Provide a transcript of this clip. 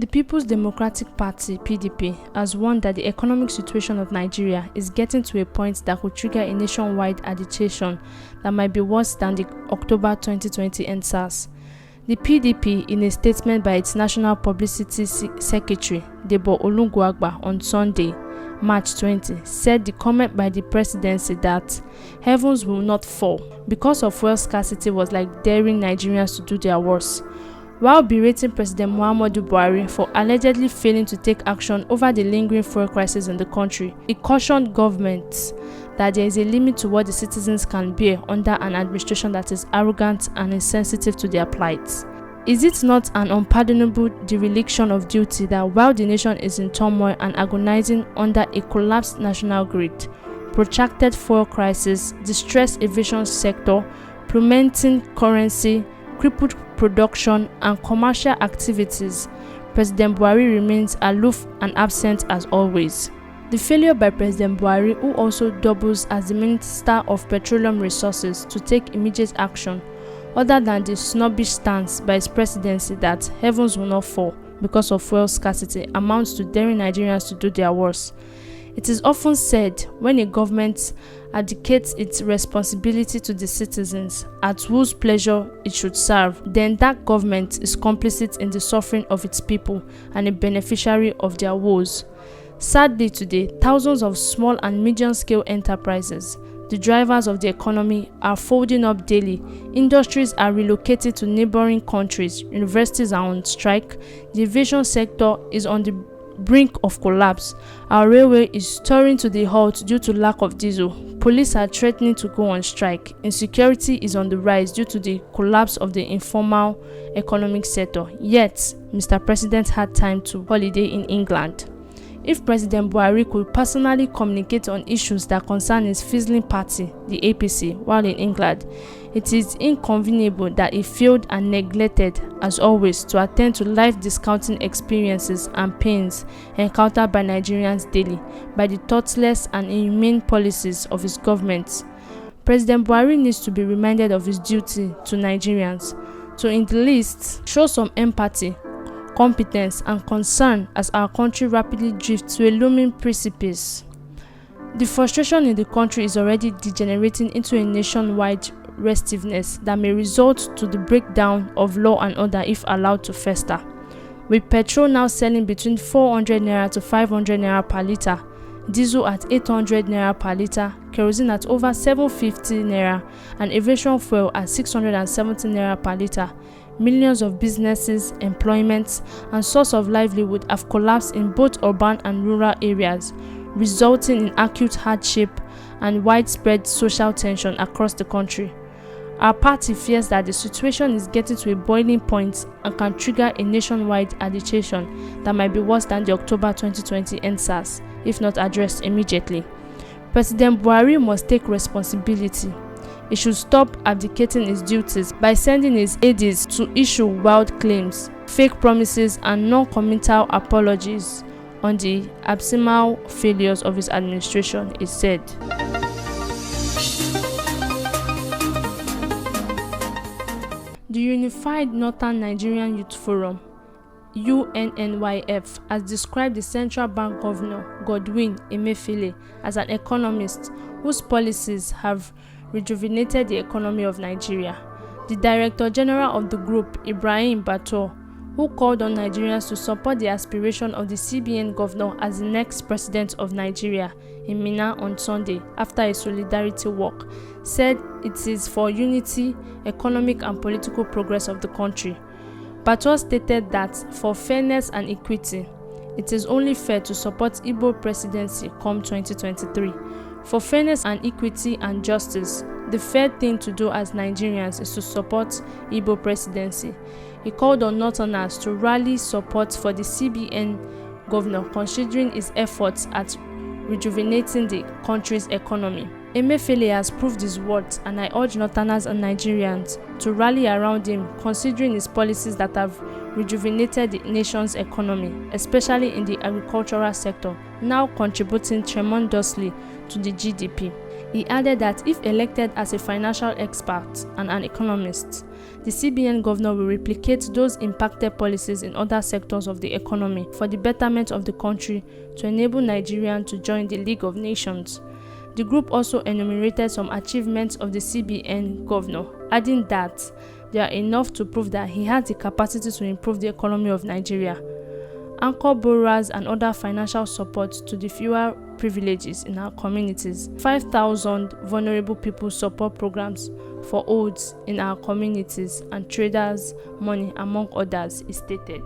The People's Democratic Party (PDP) has warned that the economic situation of Nigeria is getting to a point that could trigger a nationwide agitation that might be worse than the October 2020 EndSARS. The PDP, in a statement by its National Publicity Secretary, Debo Olunguagba, on Sunday, March 20, said the comment by the presidency that heavens will not fall because of fuel scarcity was like daring Nigerians to do their worst. While berating President Muhammadu Buhari for allegedly failing to take action over the lingering fuel crisis in the country, he cautioned governments that there is a limit to what the citizens can bear under an administration that is arrogant and insensitive to their plight. Is it not an unpardonable dereliction of duty that while the nation is in turmoil and agonizing under a collapsed national grid, protracted fuel crisis, distressed aviation sector, plummeting currency, crippled production and commercial activities, President Buhari remains aloof and absent as always? The failure by President Buhari, who also doubles as the Minister of Petroleum Resources, to take immediate action, other than the snobbish stance by his presidency that heavens will not fall because of fuel scarcity, amounts to daring Nigerians to do their worst. It is often said when a government abdicates its responsibility to the citizens, at whose pleasure it should serve, then that government is complicit in the suffering of its people and a beneficiary of their woes. Sadly today, thousands of small and medium-scale enterprises, the drivers of the economy, are folding up daily. Industries are relocated to neighboring countries, universities are on strike, the aviation sector is on the brink of collapse, our railway is stirring to the halt due to lack of diesel, police are threatening to go on strike, insecurity is on the rise due to the collapse of the informal economic sector. Yet, Mr. President had time to holiday in England. If President Buhari could personally communicate on issues that concern his fizzling party, the APC, while in England, it is inconceivable that he failed and neglected, as always, to attend to life discounting experiences and pains encountered by Nigerians daily by the thoughtless and inhumane policies of his government. President Buhari needs to be reminded of his duty to Nigerians, to in the least show some empathy, competence and concern as our country rapidly drifts to a looming precipice. The frustration in the country is already degenerating into a nationwide restiveness that may result to the breakdown of law and order if allowed to fester. With petrol now selling between 400 naira to 500 naira per litre, diesel at 800 naira per litre, kerosene at over 750 naira, and aviation fuel at 670 naira per litre, millions of businesses, employment, and source of livelihood have collapsed in both urban and rural areas, resulting in acute hardship and widespread social tension across the country. Our party fears that the situation is getting to a boiling point and can trigger a nationwide agitation that might be worse than the October 2020 EndSARS if not addressed immediately. President Buhari must take responsibility. He should stop abdicating his duties by sending his aides to issue wild claims, fake promises, and non-committal apologies on the abysmal failures of his administration, he said. The Unified Northern Nigerian Youth Forum (UNNYF) has described the central bank governor Godwin Emefiele as an economist whose policies have rejuvenated the economy of Nigeria. The Director General of the group, Ibrahim Bator, who called on Nigerians to support the aspiration of the CBN governor as the next president of Nigeria in Minna on Sunday after a solidarity walk, said it is for unity, economic and political progress of the country. Bator stated that for fairness and equity, it is only fair to support Igbo presidency come 2023. For fairness and equity and justice, the fair thing to do as Nigerians is to support Igbo presidency. He called on Northerners to rally support for the CBN governor considering his efforts at rejuvenating the country's economy. Emefiele has proved his worth, and I urge Northerners and Nigerians to rally around him considering his policies that have rejuvenated the nation's economy, especially in the agricultural sector, now contributing tremendously to the GDP. He added that if elected as a financial expert and an economist, the CBN governor will replicate those impacted policies in other sectors of the economy for the betterment of the country to enable Nigerians to join the League of Nations. The group also enumerated some achievements of the CBN governor, adding that they are enough to prove that he has the capacity to improve the economy of Nigeria, anchor borrowers and other financial support to the fewer privileges in our communities, 5,000 vulnerable people support programs for olds in our communities, and traders' money, among others, is stated.